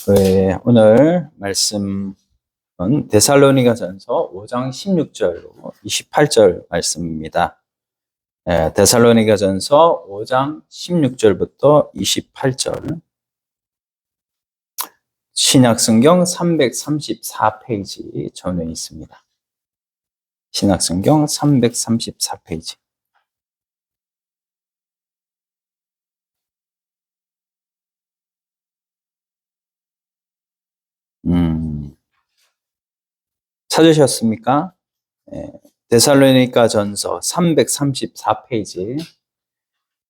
오늘 말씀은 데살로니가전서 5장 16절로 28절 말씀입니다. 데살로니가전서 5장 16절부터 28절. 신약성경 334페이지 전에 있습니다. 신약성경 334페이지. 찾으셨습니까? 데살로니가전서 334페이지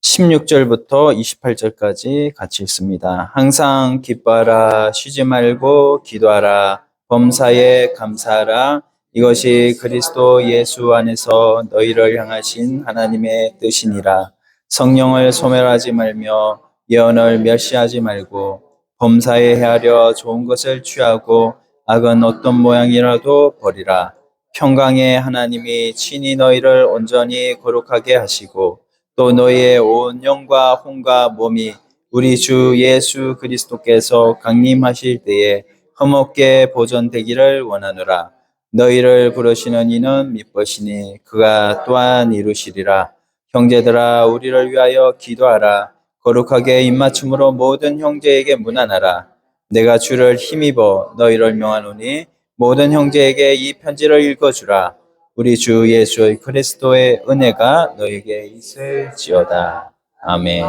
16절부터 28절까지 같이 읽습니다. 항상 기뻐하라, 쉬지 말고 기도하라, 범사에 감사하라. 이것이 그리스도 예수 안에서 너희를 향하신 하나님의 뜻이니라. 성령을 소멸하지 말며 예언을 멸시하지 말고 범사에 헤아려 좋은 것을 취하고 악은 어떤 모양이라도 버리라. 평강의 하나님이 친히 너희를 온전히 거룩하게 하시고 또 너희의 온 영과 혼과 몸이 우리 주 예수 그리스도께서 강림하실 때에 흠없게 보존되기를 원하노라. 너희를 부르시는 이는 미쁘시니 그가 또한 이루시리라. 형제들아, 우리를 위하여 기도하라. 거룩하게 입맞춤으로 모든 형제에게 문안하라. 내가 주를 힘입어 너희를 명하노니 모든 형제에게 이 편지를 읽어주라. 우리 주 예수 그리스도의 은혜가 너에게 있을지어다. 아멘.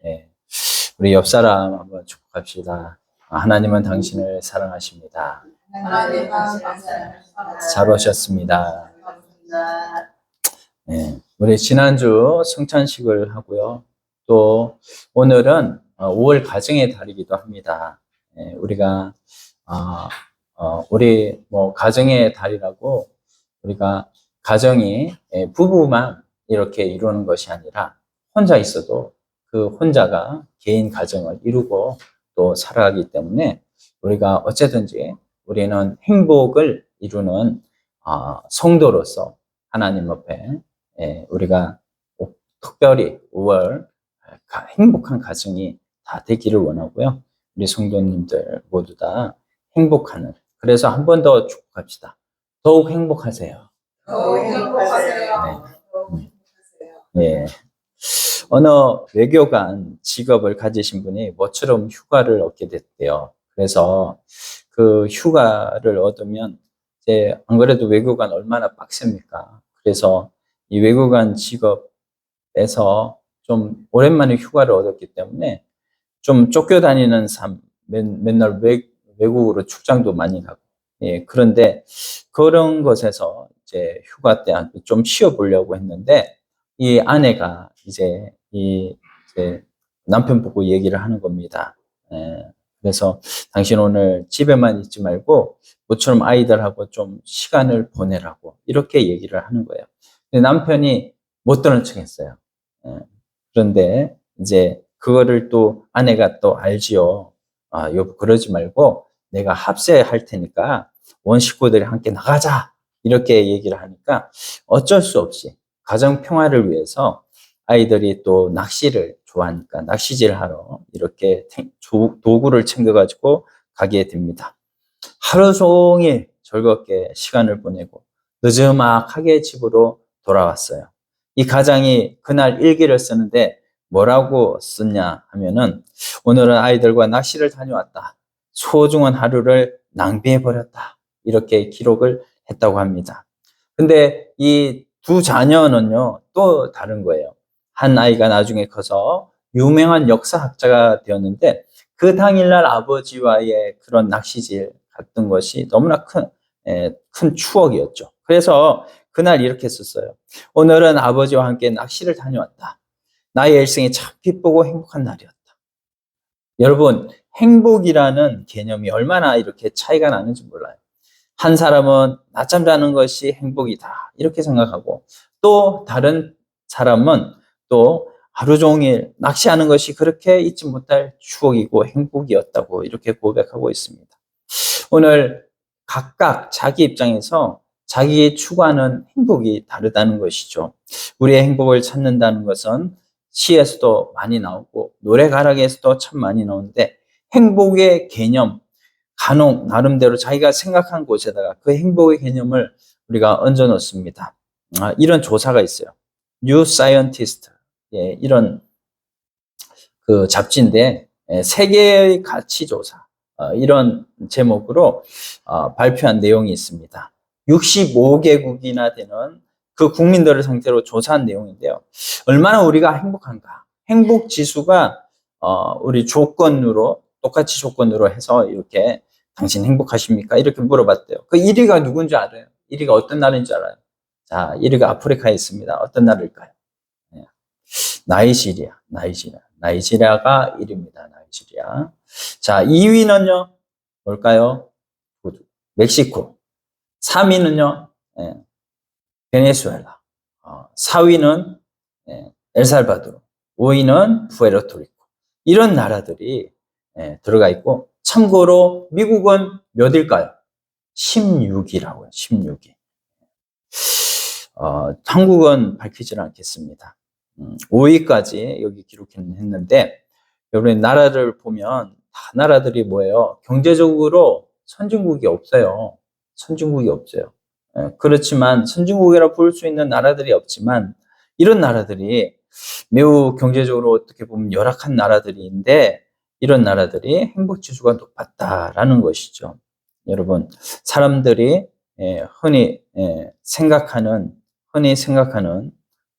네. 우리 옆 사람 한번 축복합시다. 하나님은 당신을 사랑하십니다. 잘 오셨습니다. 네. 우리 지난주 성찬식을 하고요. 또 오늘은 5월 가정의 달이기도 합니다. 네. 우리가 우리 가정의 달이라고 우리가 가정이 부부만 이렇게 이루는 것이 아니라 혼자 있어도 그 혼자가 개인 가정을 이루고 또 살아가기 때문에 우리가 어쨌든지 우리는 행복을 이루는 성도로서 하나님 앞에 우리가 특별히 5월 행복한 가정이 다 되기를 원하고요. 우리 성도님들 모두 다 행복하는, 그래서 한 번 더 축복합시다. 더욱 행복하세요. 더욱 행복하세요. 네. 어느 외교관 직업을 가지신 분이 모처럼 휴가를 얻게 됐대요. 그래서 그 휴가를 얻으면 이제 안 그래도 외교관 얼마나 빡셉니까? 그래서 이 외교관 직업에서 좀 오랜만에 휴가를 얻었기 때문에 좀 쫓겨다니는 삶, 맨날 외국으로 출장도 많이 가고, 그런데 그런 것에서 이제 휴가 때 좀 쉬어보려고 했는데, 이 아내가 이제 남편 보고 얘기를 하는 겁니다. 그래서 당신 오늘 집에만 있지 말고 모처럼 아이들하고 좀 시간을 보내라고 이렇게 얘기를 하는 거예요. 근데 남편이 못 들은 척 했어요. 그런데 이제 그거를 또 아내가 또 알지요. 여보, 그러지 말고 내가 합세할 테니까 온 식구들이 함께 나가자. 이렇게 얘기를 하니까 어쩔 수 없이 가정 평화를 위해서 아이들이 또 낚시를 좋아하니까 낚시질 하러 이렇게 도구를 챙겨가지고 가게 됩니다. 하루 종일 즐겁게 시간을 보내고 늦지막하게 집으로 돌아왔어요. 이 가장이 그날 일기를 쓰는데 뭐라고 썼냐 하면은, 오늘은 아이들과 낚시를 다녀왔다. 소중한 하루를 낭비해버렸다. 이렇게 기록을 했다고 합니다. 근데 이 두 자녀는요, 또 다른 거예요. 한 아이가 나중에 커서 유명한 역사학자가 되었는데, 그 당일날 아버지와의 그런 낚시질 갔던 것이 너무나 큰 추억이었죠. 그래서 그날 이렇게 썼어요. 오늘은 아버지와 함께 낚시를 다녀왔다. 나의 일생이 참 기쁘고 행복한 날이었다. 여러분, 행복이라는 개념이 얼마나 이렇게 차이가 나는지 몰라요. 한 사람은 낮잠 자는 것이 행복이다 이렇게 생각하고, 또 다른 사람은 또 하루 종일 낚시하는 것이 그렇게 잊지 못할 추억이고 행복이었다고 이렇게 고백하고 있습니다. 오늘 각각 자기 입장에서 자기 추구하는 행복이 다르다는 것이죠. 우리의 행복을 찾는다는 것은 시에서도 많이 나오고 노래가락에서도 참 많이 나오는데, 행복의 개념, 간혹 나름대로 자기가 생각한 곳에다가 그 행복의 개념을 우리가 얹어 놓습니다. 이런 조사가 있어요. New Scientist. 예, 이런 그 잡지인데, 세계의 가치 조사. 이런 제목으로 발표한 내용이 있습니다. 65개국이나 되는 그 국민들을 상대로 조사한 내용인데요. 얼마나 우리가 행복한가. 행복 지수가 우리 조건으로 똑같이 조건으로 해서 이렇게 당신 행복하십니까? 이렇게 물어봤대요. 그 1위가 누군지 알아요? 1위가 어떤 나라인지 알아요? 자, 1위가 아프리카에 있습니다. 어떤 나라일까요? 네. 나이지리아가 1위입니다. 나이지리아. 자, 2위는요, 뭘까요? 멕시코. 3위는요, 베네수엘라. 4위는 엘살바도르. 5위는 푸에르토리코. 이런 나라들이 들어가 있고, 참고로 미국은 몇일까요? 16위라고요. 16위. 한국은 밝히지는 않겠습니다. 5위까지 여기 기록했는데, 여러분 나라를 보면 다 나라들이 뭐예요? 경제적으로 선진국이 없어요. 선진국이 없어요. 그렇지만 선진국이라 부를 수 있는 나라들이 없지만 이런 나라들이 매우 경제적으로 어떻게 보면 열악한 나라들인데 이런 나라들이 행복 지수가 높았다라는 것이죠. 여러분, 사람들이 흔히 생각하는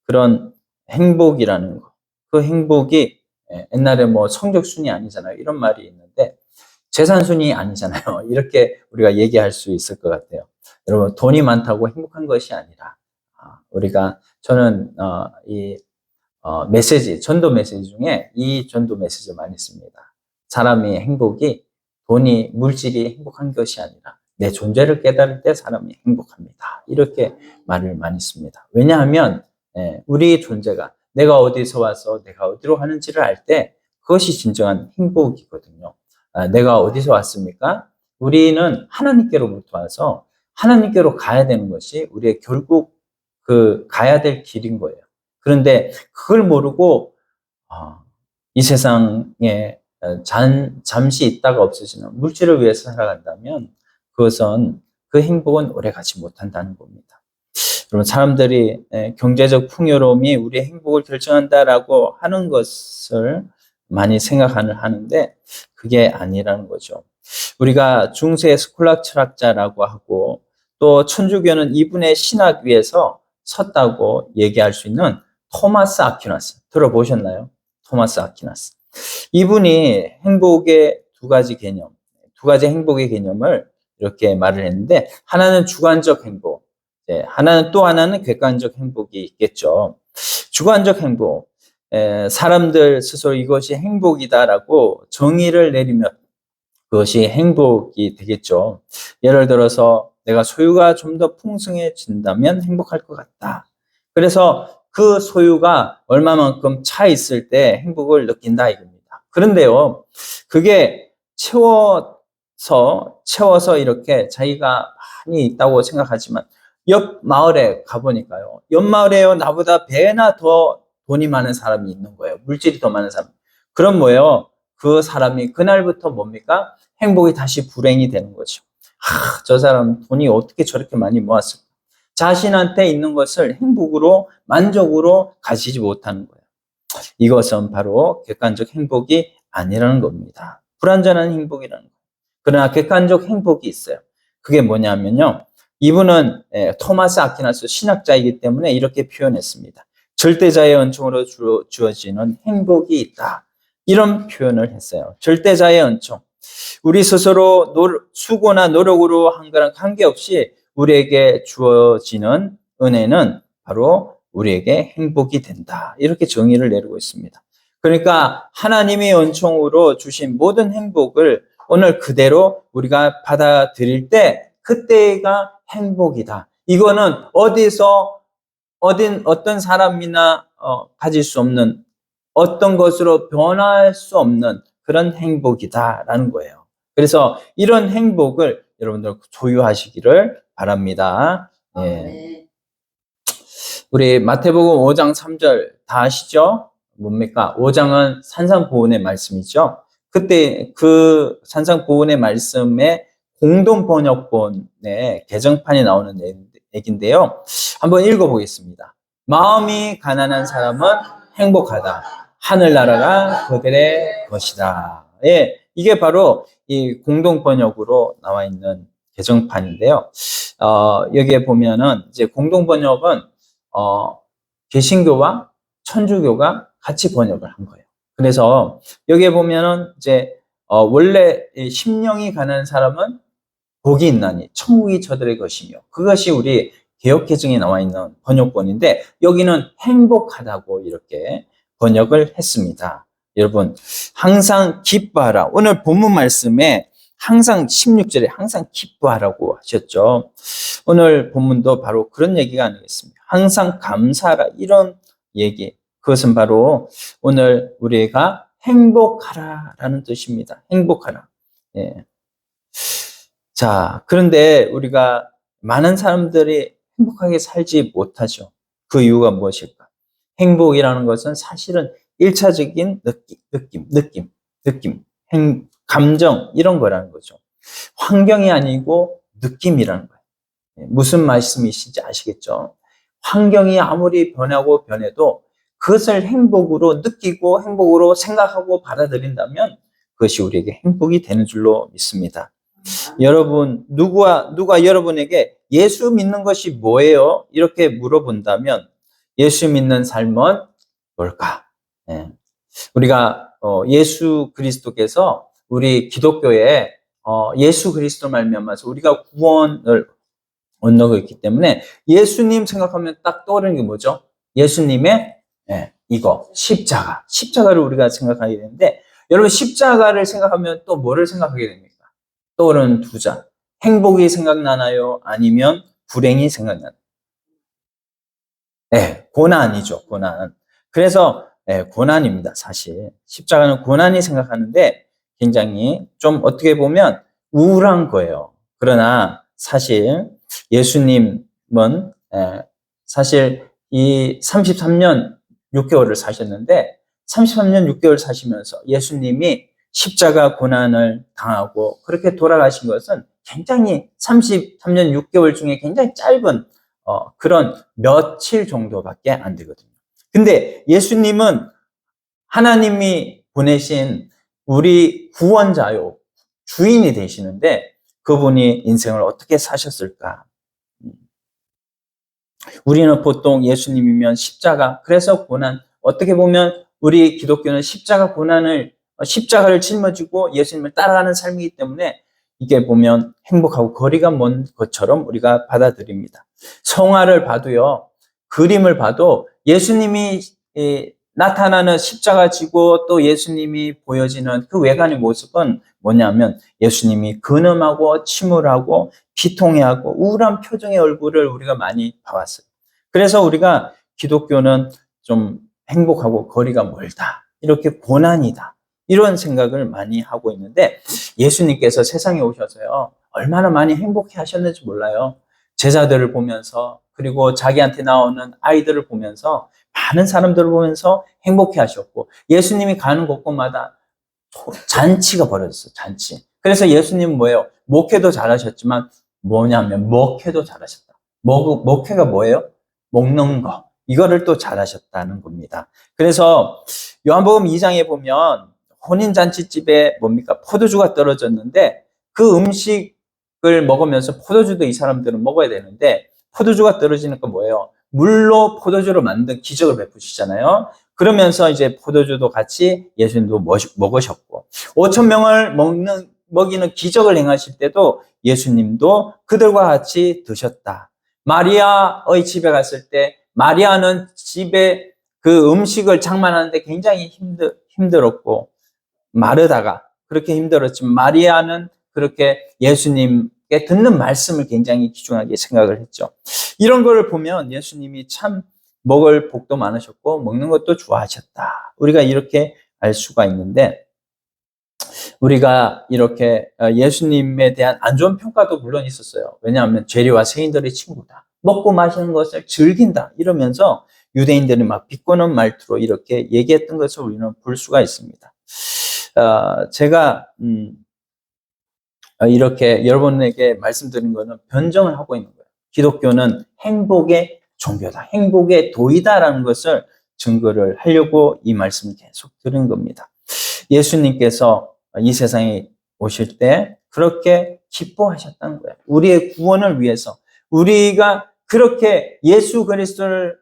그런 행복이라는 거, 그 행복이 옛날에 뭐 성적순이 아니잖아요. 이런 말이 있는데 재산순이 아니잖아요. 이렇게 우리가 얘기할 수 있을 것 같아요. 여러분, 돈이 많다고 행복한 것이 아니라 저는 이 메시지, 전도 메시지 중에 이 전도 메시지를 많이 씁니다. 사람의 행복이 돈이, 물질이 행복한 것이 아니라 내 존재를 깨달을 때 사람이 행복합니다. 이렇게 말을 많이 씁니다. 왜냐하면 우리 존재가 내가 어디서 와서 내가 어디로 가는지를 알 때 그것이 진정한 행복이거든요. 내가 어디서 왔습니까? 우리는 하나님께로부터 와서 하나님께로 가야 되는 것이 우리의 결국 그 가야 될 길인 거예요. 그런데 그걸 모르고 이 세상에 잠시 있다가 없어지는 물질을 위해서 살아간다면 그것은 그 행복은 오래가지 못한다는 겁니다. 여러분, 사람들이 경제적 풍요로움이 우리의 행복을 결정한다라고 하는 것을 많이 생각을 하는데 그게 아니라는 거죠. 우리가 중세 스콜락 철학자라고 하고 또 천주교는 이분의 신학 위에서 섰다고 얘기할 수 있는 토마스 아퀴나스 들어보셨나요? 토마스 아퀴나스. 이분이 행복의 두 가지 행복의 개념을 이렇게 말을 했는데 하나는 주관적 행복, 또 하나는 객관적 행복이 있겠죠. 주관적 행복, 사람들 스스로 이것이 행복이다라고 정의를 내리면 그것이 행복이 되겠죠. 예를 들어서 내가 소유가 좀 더 풍성해진다면 행복할 것 같다. 그래서 그 소유가 얼마만큼 차 있을 때 행복을 느낀다 이겁니다. 그런데요, 그게 채워서 이렇게 자기가 많이 있다고 생각하지만 옆 마을에 가보니까요. 옆 마을에요, 나보다 배나 더 돈이 많은 사람이 있는 거예요. 물질이 더 많은 사람. 그럼 뭐예요? 그 사람이 그날부터 뭡니까? 행복이 다시 불행이 되는 거죠. 저 사람 돈이 어떻게 저렇게 많이 모았을까? 자신한테 있는 것을 행복으로, 만족으로 가지지 못하는 거예요. 이것은 바로 객관적 행복이 아니라는 겁니다. 불완전한 행복이라는 거예요. 그러나 객관적 행복이 있어요. 그게 뭐냐면요. 이분은 토마스 아퀴나스 신학자이기 때문에 이렇게 표현했습니다. 절대자의 은총으로 주어지는 행복이 있다. 이런 표현을 했어요. 절대자의 은총. 우리 스스로 수고나 노력으로 한 거랑 관계없이 우리에게 주어지는 은혜는 바로 우리에게 행복이 된다. 이렇게 정의를 내리고 있습니다. 그러니까 하나님의 은총으로 주신 모든 행복을 오늘 그대로 우리가 받아들일 때 그때가 행복이다. 이거는 어떤 사람이나 가질 수 없는 어떤 것으로 변할 수 없는 그런 행복이다라는 거예요. 그래서 이런 행복을 여러분들 소유하시기를 바랍니다. 네. 우리 마태복음 5장 3절 다 아시죠? 뭡니까? 5장은 산상보훈의 말씀이죠. 그때 그 산상보훈의 말씀에 공동 번역본의 개정판이 나오는 얘기인데요. 한번 읽어보겠습니다. 마음이 가난한 사람은 행복하다. 하늘나라가 그들의 것이다. 예, 이게 바로 이 공동 번역으로 나와 있는 개정판인데요. 여기에 보면은 이제 공동 번역은 개신교와 천주교가 같이 번역을 한 거예요. 그래서 여기에 보면은 이제 원래 심령이 가난한 사람은 복이 있나니 천국이 저들의 것이며, 그것이 우리 개역개정에 나와 있는 번역본인데 여기는 행복하다고 이렇게 번역을 했습니다. 여러분, 항상 기뻐하라. 오늘 본문 말씀에 항상 16절에 항상 기뻐하라고 하셨죠. 오늘 본문도 바로 그런 얘기가 아니겠습니까? 항상 감사하라, 이런 얘기. 그것은 바로 오늘 우리가 행복하라라는 뜻입니다. 행복하라. 예. 자, 그런데 우리가 많은 사람들이 행복하게 살지 못하죠. 그 이유가 무엇일까? 행복이라는 것은 사실은 1차적인 느낌, 감정, 이런 거라는 거죠. 환경이 아니고 느낌이라는 거예요. 무슨 말씀이신지 아시겠죠? 환경이 아무리 변하고 변해도 그것을 행복으로 느끼고 행복으로 생각하고 받아들인다면 그것이 우리에게 행복이 되는 줄로 믿습니다. 여러분, 누가 여러분에게 예수 믿는 것이 뭐예요? 이렇게 물어본다면 예수 믿는 삶은 뭘까? 예. 우리가 예수 그리스도께서 우리 기독교에 예수 그리스도 말미암아서 우리가 구원을 얻는 있기 때문에 예수님 생각하면 딱 떠오르는 게 뭐죠? 예수님의 이거 십자가를 우리가 생각하게 되는데, 여러분, 십자가를 생각하면 또 뭐를 생각하게 됩니까? 떠오르는 두 자. 행복이 생각나나요? 아니면 불행이 생각나나요? 네, 고난이죠, 고난. 그래서 고난입니다, 사실. 십자가는 고난이 생각하는데 굉장히 좀 어떻게 보면 우울한 거예요. 그러나 사실 예수님은 사실 이 33년 6개월을 사셨는데 33년 6개월 사시면서 예수님이 십자가 고난을 당하고 그렇게 돌아가신 것은 굉장히 33년 6개월 중에 굉장히 짧은 그런 며칠 정도밖에 안 되거든요. 근데 예수님은 하나님이 보내신 우리 구원자요, 주인이 되시는데 그분이 인생을 어떻게 사셨을까? 우리는 보통 예수님이면 십자가, 그래서 고난, 어떻게 보면 우리 기독교는 십자가를 짊어지고 예수님을 따라가는 삶이기 때문에 이게 보면 행복하고 거리가 먼 것처럼 우리가 받아들입니다. 성화를 봐도요, 그림을 봐도 예수님이 나타나는 십자가 지고 또 예수님이 보여지는 그 외관의 모습은 뭐냐면 예수님이 근엄하고 침울하고 비통해하고 우울한 표정의 얼굴을 우리가 많이 봐왔어요. 그래서 우리가 기독교는 좀 행복하고 거리가 멀다, 이렇게 고난이다, 이런 생각을 많이 하고 있는데 예수님께서 세상에 오셔서요 얼마나 많이 행복해 하셨는지 몰라요. 제자들을 보면서, 그리고 자기한테 나오는 아이들을 보면서, 많은 사람들을 보면서 행복해 하셨고, 예수님이 가는 곳곳마다 잔치가 벌어졌어요. 잔치. 그래서 예수님은 뭐예요? 목회도 잘하셨지만 뭐냐면 먹회도 잘하셨다. 먹회가 뭐예요? 먹는 거. 이거를 또 잘하셨다는 겁니다. 그래서 요한복음 2장에 보면 혼인잔치집에 뭡니까? 포도주가 떨어졌는데 그 음식을 먹으면서 포도주도 이 사람들은 먹어야 되는데 포도주가 떨어지니까 뭐예요? 물로 포도주를 만든 기적을 베푸시잖아요. 그러면서 이제 포도주도 같이 예수님도 먹으셨고 5천 명을 먹이는 기적을 행하실 때도 예수님도 그들과 같이 드셨다. 마리아의 집에 갔을 때 마리아는 집에 그 음식을 장만하는데 굉장히 힘들었고 마르다가 그렇게 힘들었지만 마리아는 그렇게 예수님께 듣는 말씀을 굉장히 귀중하게 생각을 했죠. 이런 걸 보면 예수님이 참 먹을 복도 많으셨고 먹는 것도 좋아하셨다, 우리가 이렇게 알 수가 있는데, 우리가 이렇게 예수님에 대한 안 좋은 평가도 물론 있었어요. 왜냐하면 죄리와 세인들의 친구다, 먹고 마시는 것을 즐긴다, 이러면서 유대인들이 막 비꼬는 말투로 이렇게 얘기했던 것을 우리는 볼 수가 있습니다. 제가 이렇게 여러분에게 말씀드린 거는 변정을 하고 있는 거예요. 기독교는 행복의 종교다, 행복의 도이다라는 것을 증거를 하려고 이 말씀을 계속 드린 겁니다. 예수님께서 이 세상에 오실 때 그렇게 기뻐하셨다는 거예요. 우리의 구원을 위해서. 우리가 그렇게 예수 그리스도를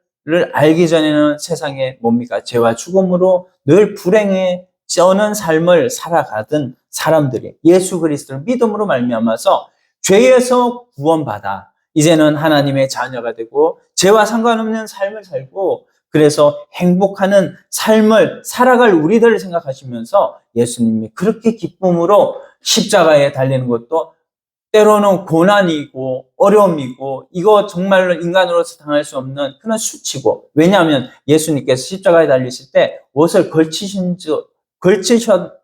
알기 전에는 세상에 뭡니까? 죄와 죽음으로 늘 불행에 쩌는 삶을 살아가던 사람들이 예수 그리스도를 믿음으로 말미암아서 죄에서 구원받아 이제는 하나님의 자녀가 되고 죄와 상관없는 삶을 살고 그래서 행복하는 삶을 살아갈 우리들을 생각하시면서 예수님이 그렇게 기쁨으로 십자가에 달리는 것도 때로는 고난이고 어려움이고 이거 정말로 인간으로서 당할 수 없는 그런 수치고, 왜냐하면 예수님께서 십자가에 달리실 때 옷을 걸치셨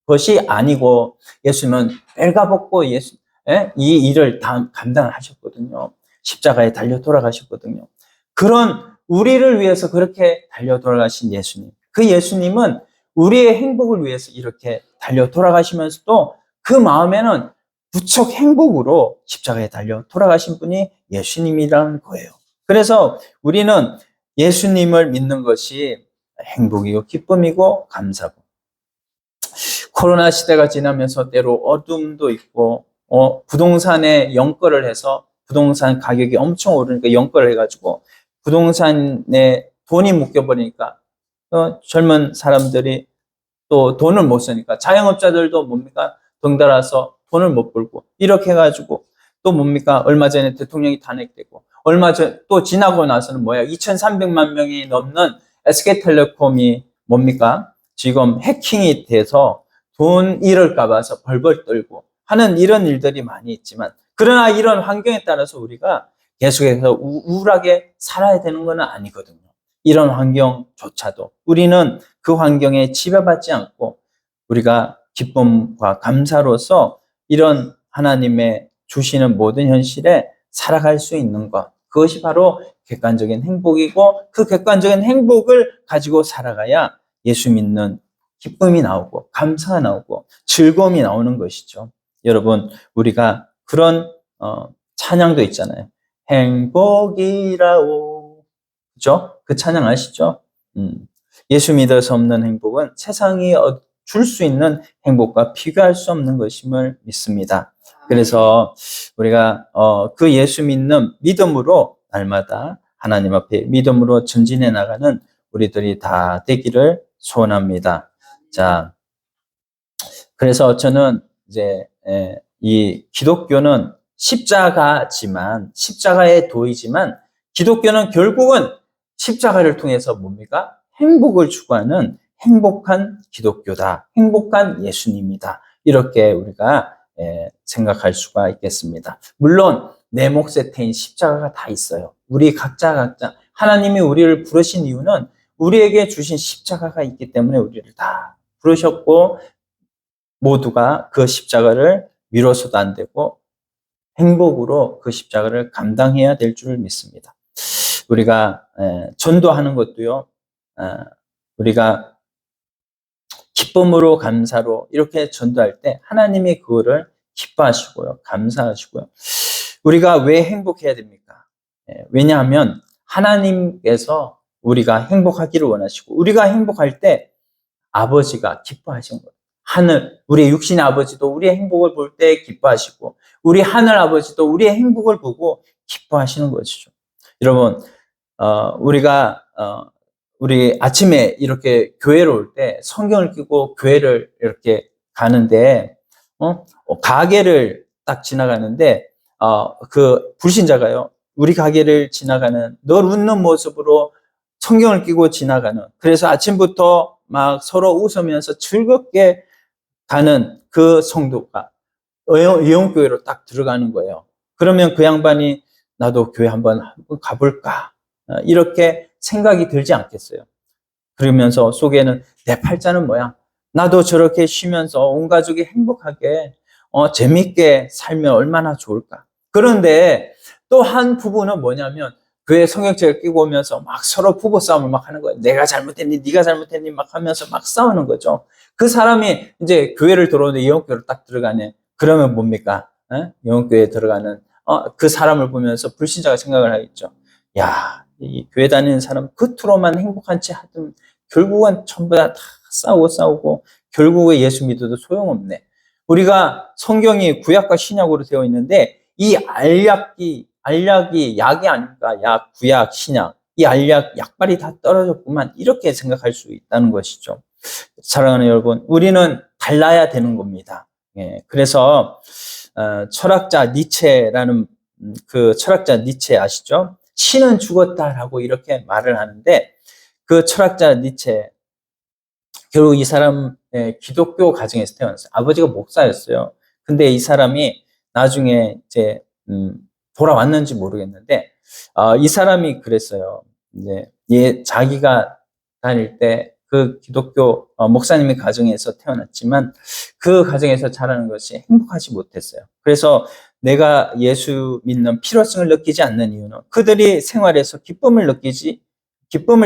것이 아니고 예수님은 빨가벗고 이 일을 감당을 하셨거든요. 십자가에 달려 돌아가셨거든요. 그런 우리를 위해서 그렇게 달려 돌아가신 예수님, 그 예수님은 우리의 행복을 위해서 이렇게 달려 돌아가시면서도 그 마음에는 무척 행복으로 십자가에 달려 돌아가신 분이 예수님이라는 거예요. 그래서 우리는 예수님을 믿는 것이 행복이고 기쁨이고 감사고, 코로나 시대가 지나면서 때로 어둠도 있고 부동산에 연결을 해서 부동산 가격이 엄청 오르니까 연결을 해가지고 부동산에 돈이 묶여버리니까 젊은 사람들이 또 돈을 못 쓰니까 자영업자들도 뭡니까? 덩달아서 돈을 못 벌고 이렇게 해가지고 또 뭡니까? 얼마 전에 대통령이 탄핵되고 얼마 전 또 지나고 나서는 뭐야? 2,300만 명이 넘는 SK텔레콤이 뭡니까? 지금 해킹이 돼서 돈 잃을까 봐서 벌벌 떨고 하는 이런 일들이 많이 있지만, 그러나 이런 환경에 따라서 우리가 계속해서 우울하게 살아야 되는 건 아니거든요. 이런 환경조차도 우리는 그 환경에 지배받지 않고 우리가 기쁨과 감사로서 이런 하나님의 주시는 모든 현실에 살아갈 수 있는 것, 그것이 바로 객관적인 행복이고, 그 객관적인 행복을 가지고 살아가야 예수 믿는 기쁨이 나오고 감사가 나오고 즐거움이 나오는 것이죠. 여러분, 우리가 그런 찬양도 있잖아요. 행복이라오, 그죠? 그 찬양 아시죠? 예수 믿어서 없는 행복은 세상이 줄 수 있는 행복과 비교할 수 없는 것임을 믿습니다. 그래서 우리가 그 예수 믿는 믿음으로 날마다 하나님 앞에 믿음으로 전진해 나가는 우리들이 다 되기를 소원합니다. 자, 그래서 저는 이제 이 기독교는 십자가의 도이지만 기독교는 결국은 십자가를 통해서 뭡니까? 행복을 추구하는 행복한 기독교다. 행복한 예수님이다. 이렇게 우리가 생각할 수가 있겠습니다. 물론 내 몫에 태인 십자가가 다 있어요. 우리 각자 하나님이 우리를 부르신 이유는 우리에게 주신 십자가가 있기 때문에 우리를 다 부르셨고, 모두가 그 십자가를 미뤄서도 안 되고 행복으로 그 십자가를 감당해야 될 줄 믿습니다. 우리가 전도하는 것도요, 우리가 기쁨으로 감사로 이렇게 전도할 때 하나님이 그거를 기뻐하시고요, 감사하시고요. 우리가 왜 행복해야 됩니까? 왜냐하면 하나님께서 우리가 행복하기를 원하시고, 우리가 행복할 때 아버지가 기뻐하신 거예요. 우리의 육신의 아버지도 우리의 행복을 볼 때 기뻐하시고, 우리 하늘 아버지도 우리의 행복을 보고 기뻐하시는 것이죠. 여러분, 우리 아침에 이렇게 교회로 올 때 성경을 끼고 교회를 이렇게 가는데, 가게를 딱 지나가는데, 그 불신자가요, 우리 가게를 지나가는 늘 웃는 모습으로 성경을 끼고 지나가는, 그래서 아침부터 막 서로 웃으면서 즐겁게 가는 그 성도가 예원교회로 딱 들어가는 거예요. 그러면 그 양반이 나도 교회 한번 가볼까, 이렇게 생각이 들지 않겠어요? 그러면서 속에는 내 팔자는 뭐야? 나도 저렇게 쉬면서 온 가족이 행복하게 재밌게 살면 얼마나 좋을까? 그런데 또 한 부분은 뭐냐면 교회 성경책을 끼고 오면서 막 서로 부부싸움을 막 하는 거예요. 내가 잘못했니? 네가 잘못했니? 막 하면서 막 싸우는 거죠. 그 사람이 이제 교회를 들어오는데 영업교회로 딱 들어가네. 그러면 뭡니까? 영업교회에 들어가는 그 사람을 보면서 불신자가 생각을 하겠죠. 야, 이 교회 다니는 사람 겉으로만 행복한 채 하든 결국은 전부 다 싸우고 결국에 예수 믿어도 소용없네. 우리가 성경이 구약과 신약으로 되어 있는데 이 알약이 약이 아닐까? 약, 구약, 신약. 이 알약, 약발이 다 떨어졌구만. 이렇게 생각할 수 있다는 것이죠. 사랑하는 여러분, 우리는 달라야 되는 겁니다. 예, 그래서 철학자 니체라는 그 철학자 니체 아시죠? 신은 죽었다라고 이렇게 말을 하는데 그 철학자 니체 결국 이 사람 기독교 가정에서 태어났어요. 아버지가 목사였어요. 근데 이 사람이 나중에 이제 돌아왔는지 모르겠는데 이 사람이 그랬어요. 이제 자기가 다닐 때 그 기독교 목사님의 가정에서 태어났지만 그 가정에서 자라는 것이 행복하지 못했어요. 그래서 내가 예수 믿는 필요성을 느끼지 않는 이유는 그들이 생활에서 기쁨을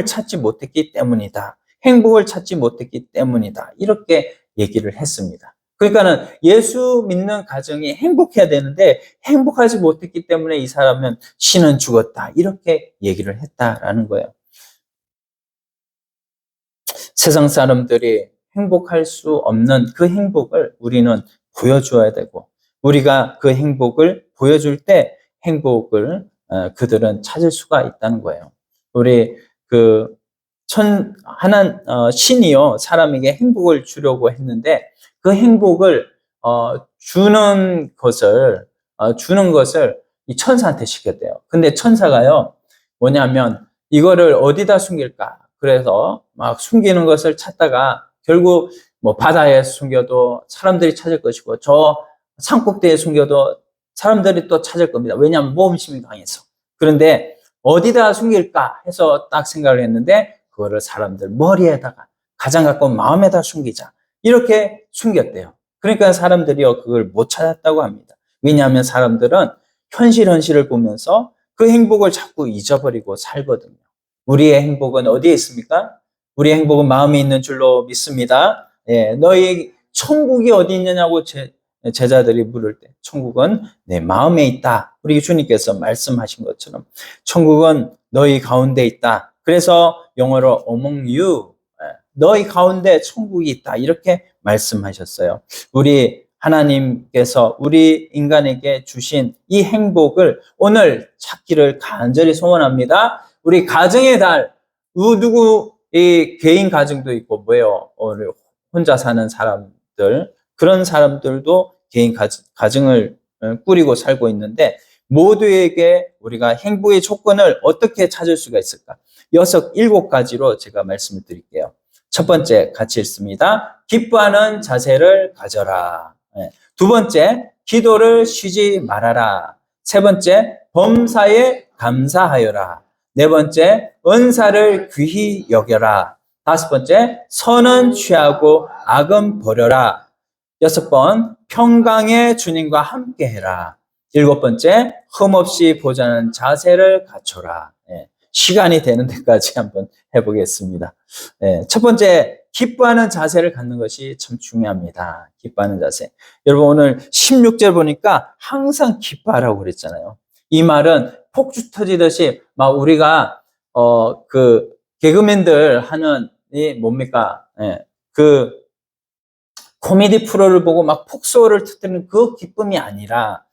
찾지 못했기 때문이다. 행복을 찾지 못했기 때문이다. 이렇게 얘기를 했습니다. 그러니까는 예수 믿는 가정이 행복해야 되는데 행복하지 못했기 때문에 이 사람은 신은 죽었다. 이렇게 얘기를 했다라는 거예요. 세상 사람들이 행복할 수 없는 그 행복을 우리는 보여줘야 되고 우리가 그 행복을 보여줄 때 행복을 그들은 찾을 수가 있다는 거예요. 우리 신이요 사람에게 행복을 주려고 했는데 그 행복을 주는 것을 이 천사한테 시켰대요. 근데 천사가요 뭐냐면 이거를 어디다 숨길까? 그래서 막 숨기는 것을 찾다가 결국 뭐 바다에 숨겨도 사람들이 찾을 것이고 저 산꼭대기에 숨겨도 사람들이 또 찾을 겁니다. 왜냐하면 모험심이 강해서. 그런데 어디다 숨길까 해서 딱 생각을 했는데 그거를 사람들 머리에다가 가장 가까운 마음에다 숨기자. 이렇게 숨겼대요. 그러니까 사람들이요 그걸 못 찾았다고 합니다. 왜냐하면 사람들은 현실을 보면서 그 행복을 자꾸 잊어버리고 살거든요. 우리의 행복은 어디에 있습니까? 우리의 행복은 마음에 있는 줄로 믿습니다. 예, 너희 천국이 어디 있느냐고 제자들이 물을 때 천국은 내 마음에 있다. 우리 주님께서 말씀하신 것처럼 천국은 너희 가운데 있다. 그래서 영어로 among you, 너희 가운데 천국이 있다. 이렇게 말씀하셨어요. 우리 하나님께서 우리 인간에게 주신 이 행복을 오늘 찾기를 간절히 소원합니다. 우리 가정의 달, 이 개인 가정도 있고, 뭐예요? 혼자 사는 사람들, 그런 사람들도 개인 가정을 꾸리고 살고 있는데, 모두에게 우리가 행복의 조건을 어떻게 찾을 수가 있을까? 7가지로 제가 말씀을 드릴게요. 첫 번째, 같이 읽습니다. 기뻐하는 자세를 가져라. 두 번째, 기도를 쉬지 말아라. 세 번째, 범사에 감사하여라. 네 번째, 은사를 귀히 여겨라. 다섯 번째, 선은 취하고 악은 버려라. 여섯 번, 평강의 주님과 함께 해라. 일곱 번째, 흠없이 보자는 자세를 갖춰라. 시간이 되는 데까지 한번 해보겠습니다. 첫 번째, 기뻐하는 자세를 갖는 것이 참 중요합니다. 기뻐하는 자세. 여러분 오늘 16절 보니까 항상 기뻐하라고 그랬잖아요. 이 말은 폭주 터지듯이 막 우리가 그 개그맨들 하는 이 뭡니까? 그 코미디 프로를 보고 막 폭소를 터뜨리는 그 기쁨이 아니라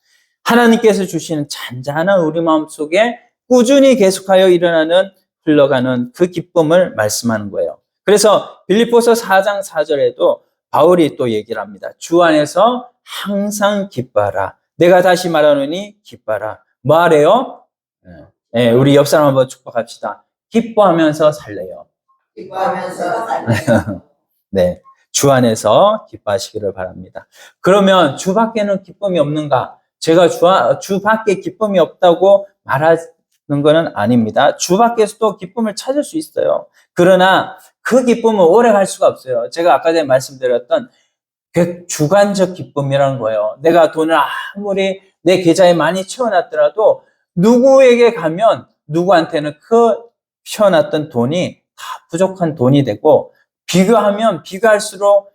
하나님께서 주시는 잔잔한 우리 마음 속에 꾸준히 계속하여 흘러가는 그 기쁨을 말씀하는 거예요. 그래서 빌립보서 4장 4절에도 바울이 또 얘기를 합니다. 주 안에서 항상 기뻐하라. 내가 다시 말하노니 기뻐하라. 뭐 하래요? 우리 옆 사람 한번 축복합시다. 기뻐하면서 살래요. 기뻐하면서 살래요. 네, 주 안에서 기뻐하시기를 바랍니다. 그러면 주 밖에는 기쁨이 없는가? 제가 주 밖에 기쁨이 없다고 말하는 것은 아닙니다. 주 밖에서도 기쁨을 찾을 수 있어요. 그러나 그 기쁨은 오래 갈 수가 없어요. 제가 아까 전에 말씀드렸던 주관적 기쁨이라는 거예요. 내가 돈을 아무리 내 계좌에 많이 채워놨더라도 누구에게 가면 누구한테는 그 피워놨던 돈이 다 부족한 돈이 되고, 비교하면 비교할수록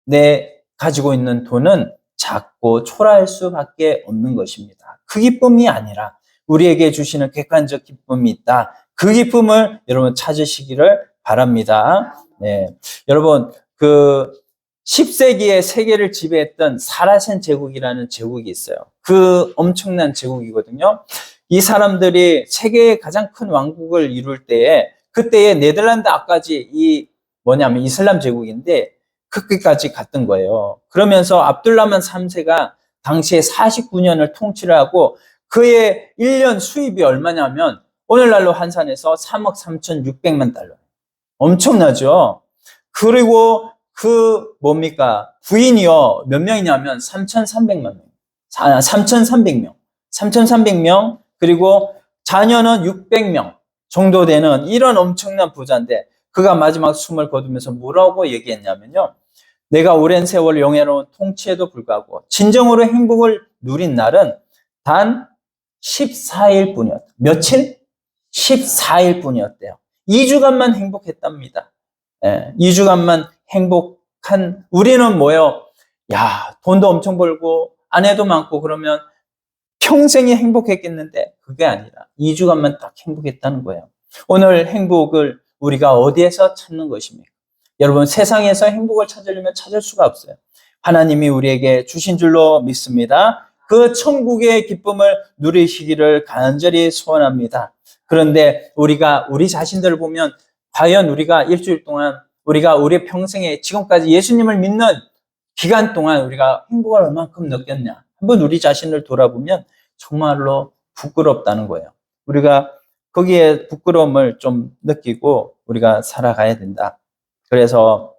내 가지고 있는 돈은 작고 초라할 수밖에 없는 것입니다. 그 기쁨이 아니라 우리에게 주시는 객관적 기쁨이 있다. 그 기쁨을 여러분 찾으시기를 바랍니다. 네. 여러분, 10세기에 세계를 지배했던 사라센 제국이라는 제국이 있어요. 그 엄청난 제국이거든요. 이 사람들이 세계의 가장 큰 왕국을 이룰 때에, 그때의 네덜란드 앞까지 뭐냐면 이슬람 제국인데, 그까지 갔던 거예요. 그러면서 압둘라만 3세가 당시에 49년을 통치를 하고, 그의 1년 수입이 얼마냐면 오늘날로 환산해서 3억 3,600만 달러. 엄청나죠? 그리고 부인이요, 몇 명이냐면 3,300만 명. 3,300명. 3,300명, 그리고 자녀는 600명 정도 되는 이런 엄청난 부자인데, 그가 마지막 숨을 거두면서 뭐라고 얘기했냐면요. 내가 오랜 세월 영예로운 통치에도 불구하고 진정으로 행복을 누린 날은 단 14일 뿐이었다. 며칠? 14일 뿐이었대요. 2주간만 행복했답니다. 2주간만 행복한, 우리는 뭐예요? 야, 돈도 엄청 벌고 아내도 많고 그러면 평생이 행복했겠는데, 그게 아니라 2주간만 딱 행복했다는 거예요. 오늘 행복을 우리가 어디에서 찾는 것입니까? 여러분, 세상에서 행복을 찾으려면 찾을 수가 없어요. 하나님이 우리에게 주신 줄로 믿습니다. 그 천국의 기쁨을 누리시기를 간절히 소원합니다. 그런데 우리가 우리 자신들을 보면, 과연 우리가 일주일 동안, 우리가 우리 평생에 지금까지 예수님을 믿는 기간 동안 우리가 행복을 얼만큼 느꼈냐? 한번 우리 자신을 돌아보면 정말로 부끄럽다는 거예요. 우리가 거기에 부끄러움을 좀 느끼고 우리가 살아가야 된다. 그래서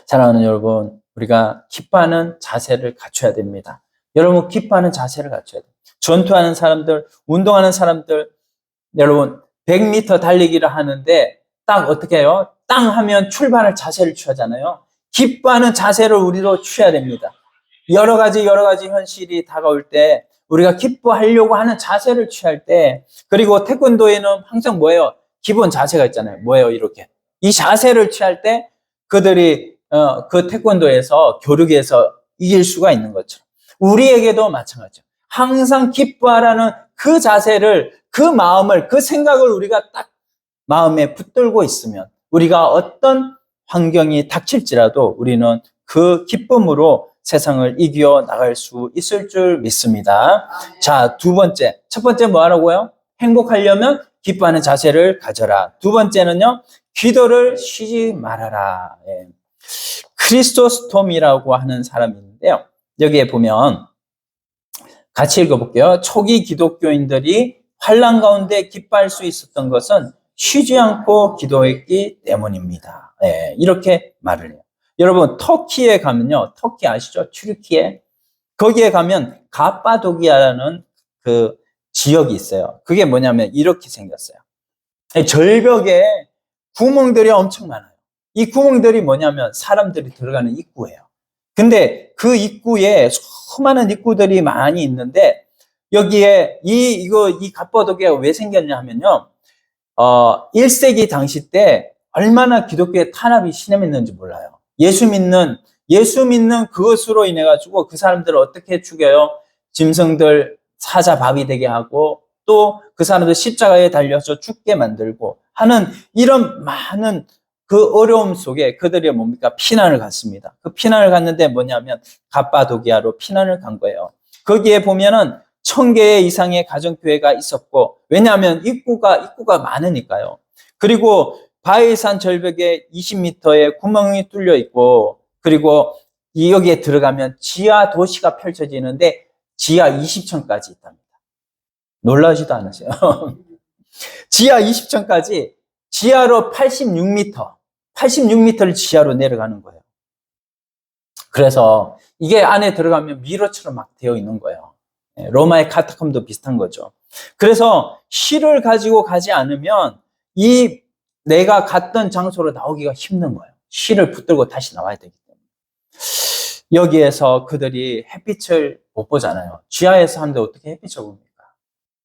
사랑하는 여러분, 우리가 기뻐하는 자세를 갖춰야 됩니다. 여러분, 기뻐하는 자세를 갖춰야 돼요. 전투하는 사람들, 운동하는 사람들, 여러분 100m 달리기를 하는데 딱 어떻게 해요? 땅 하면 출발할 자세를 취하잖아요. 기뻐하는 자세를 우리도 취해야 됩니다. 여러 가지 현실이 다가올 때 우리가 기뻐하려고 하는 자세를 취할 때, 그리고 태권도에는 항상 뭐예요? 기본 자세가 있잖아요. 뭐예요? 이렇게. 이 자세를 취할 때 그들이 그 태권도에서, 교육에서 이길 수가 있는 것처럼 우리에게도 마찬가지죠. 항상 기뻐하라는 그 자세를, 그 마음을, 그 생각을 우리가 딱 마음에 붙들고 있으면 우리가 어떤 환경이 닥칠지라도 우리는 그 기쁨으로 세상을 이겨 나갈 수 있을 줄 믿습니다. 자, 두 번째. 첫 번째 뭐 하라고요? 행복하려면 기뻐하는 자세를 가져라. 두 번째는요, 기도를 쉬지 말아라. 크리스토스톰이라고 하는 사람이 있는데요. 여기에 보면 같이 읽어볼게요. 초기 기독교인들이 환난 가운데 기뻐할 수 있었던 것은 쉬지 않고 기도했기 때문입니다. 이렇게 말을 해요. 여러분, 터키에 가면요, 터키 아시죠? 튀르키예. 거기에 가면 가파도기아라는 그 지역이 있어요. 그게 뭐냐면 이렇게 생겼어요. 절벽에 구멍들이 엄청 많아요. 이 구멍들이 뭐냐면 사람들이 들어가는 입구예요. 근데 그 입구에 수많은 입구들이 많이 있는데, 여기에 이 가파도기아가 왜 생겼냐 하면요, 1세기 당시 때 얼마나 기독교의 탄압이 심했는지 몰라요. 예수 믿는 그것으로 인해 가지고 그 사람들을 어떻게 죽여요? 짐승들 사자밥이 되게 하고, 또 그 사람들 십자가에 달려서 죽게 만들고 하는 이런 많은 그 어려움 속에 그들이 뭡니까? 피난을 갔습니다. 그 피난을 갔는데 뭐냐면 가파도기아로 피난을 간 거예요. 거기에 보면은 1000개 이상의 가정교회가 있었고, 왜냐하면 입구가 많으니까요. 그리고 바위산 절벽에 20m의 구멍이 뚫려 있고, 그리고 여기에 들어가면 지하 도시가 펼쳐지는데 지하 20층까지 있답니다. 놀라지도 않으세요? 지하 20층까지, 지하로 86m를 지하로 내려가는 거예요. 그래서 이게 안에 들어가면 미로처럼 막 되어 있는 거예요. 로마의 카타콤도 비슷한 거죠. 그래서 실을 가지고 가지 않으면 내가 갔던 장소로 나오기가 힘든 거예요. 실을 붙들고 다시 나와야 되기 때문에. 여기에서 그들이 햇빛을 못 보잖아요. 지하에서 하는데 어떻게 햇빛을 봅니까?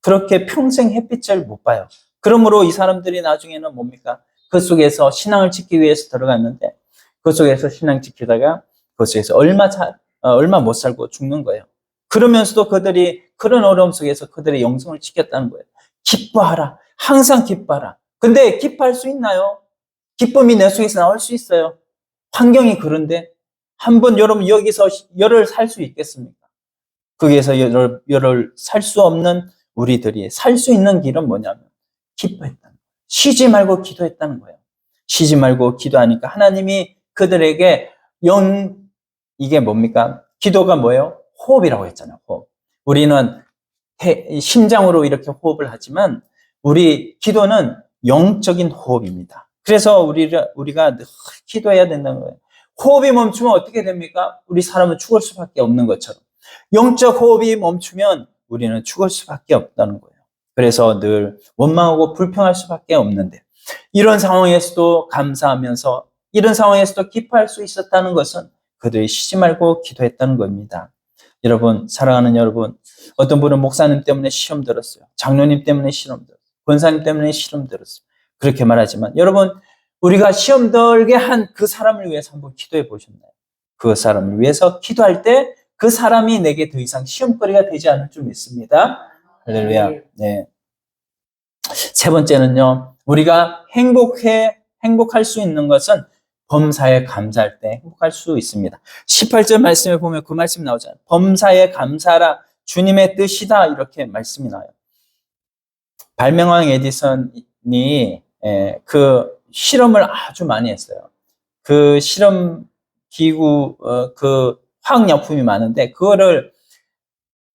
그렇게 평생 햇빛을 못 봐요. 그러므로 이 사람들이 나중에는 뭡니까? 그 속에서 신앙을 지키기 위해서 들어갔는데 그 속에서 신앙 지키다가 그 속에서 얼마 못 살고 죽는 거예요. 그러면서도 그들이 그런 어려움 속에서 그들의 영성을 지켰다는 거예요. 기뻐하라. 항상 기뻐하라. 근데 기뻐할 수 있나요? 기쁨이 내 속에서 나올 수 있어요. 환경이 그런데 한번 여러분 여기서 열을 살 수 있겠습니까? 거기에서 열을 살 수 없는 우리들이 살 수 있는 길은 뭐냐면 기뻐했다는 거예요. 쉬지 말고 기도했다는 거예요. 쉬지 말고 기도하니까 하나님이 그들에게 이게 뭡니까? 기도가 뭐예요? 호흡이라고 했잖아요. 호흡. 우리는 심장으로 이렇게 호흡을 하지만 우리 기도는 영적인 호흡입니다. 그래서 우리가 늘 기도해야 된다는 거예요. 호흡이 멈추면 어떻게 됩니까? 우리 사람은 죽을 수밖에 없는 것처럼. 영적 호흡이 멈추면 우리는 죽을 수밖에 없다는 거예요. 그래서 늘 원망하고 불평할 수밖에 없는데 이런 상황에서도 감사하면서 이런 상황에서도 기뻐할 수 있었다는 것은 그들이 쉬지 말고 기도했다는 겁니다. 여러분, 사랑하는 여러분, 어떤 분은 목사님 때문에 시험 들었어요. 장로님 때문에 시험 들었어요. 권사님 때문에 시험 들었어요. 그렇게 말하지만 여러분, 우리가 시험 들게 한 그 사람을 위해서 한번 기도해 보셨나요? 그 사람을 위해서 기도할 때 그 사람이 내게 더 이상 시험거리가 되지 않을 줄 믿습니다. 할렐루야. 네. 세 번째는요, 우리가 행복할 수 있는 것은 범사에 감사할 때 행복할 수 있습니다. 18절 말씀에 보면 그 말씀이 나오잖아요. 범사에 감사하라. 주님의 뜻이다. 이렇게 말씀이 나와요. 발명왕 에디슨이 그 실험을 아주 많이 했어요. 그 실험 기구, 그 화학약품이 많은데, 그거를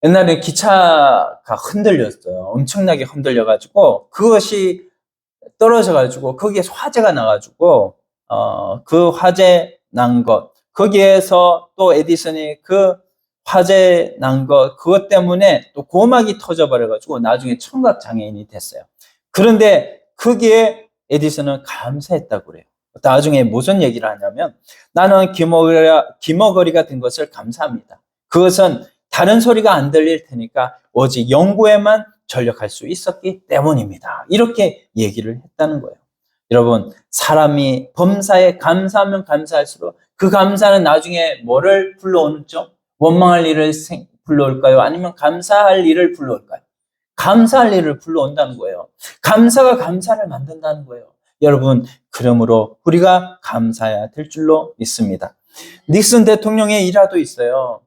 옛날에 기차가 흔들렸어요. 엄청나게 흔들려가지고, 그것이 떨어져가지고, 거기에서 화재가 나가지고, 그 화재 난 것, 거기에서 또 에디슨이 그 화재 난 것, 그것 때문에 또 고막이 터져버려가지고, 나중에 청각장애인이 됐어요. 그런데 거기에 에디슨은 감사했다고 그래요. 나중에 무슨 얘기를 하냐면 나는 귀머거리가 된 것을 감사합니다. 그것은 다른 소리가 안 들릴 테니까 오직 연구에만 전력할 수 있었기 때문입니다. 이렇게 얘기를 했다는 거예요. 여러분, 사람이 범사에 감사하면 감사할수록 그 감사는 나중에 뭐를 불러오는죠? 원망할 일을 불러올까요? 아니면 감사할 일을 불러올까요? 감사할 일을 불러온다는 거예요. 감사가 감사를 만든다는 거예요. 여러분, 그러므로 우리가 감사해야 될 줄로 믿습니다. 닉슨 대통령의 일화도 있어요.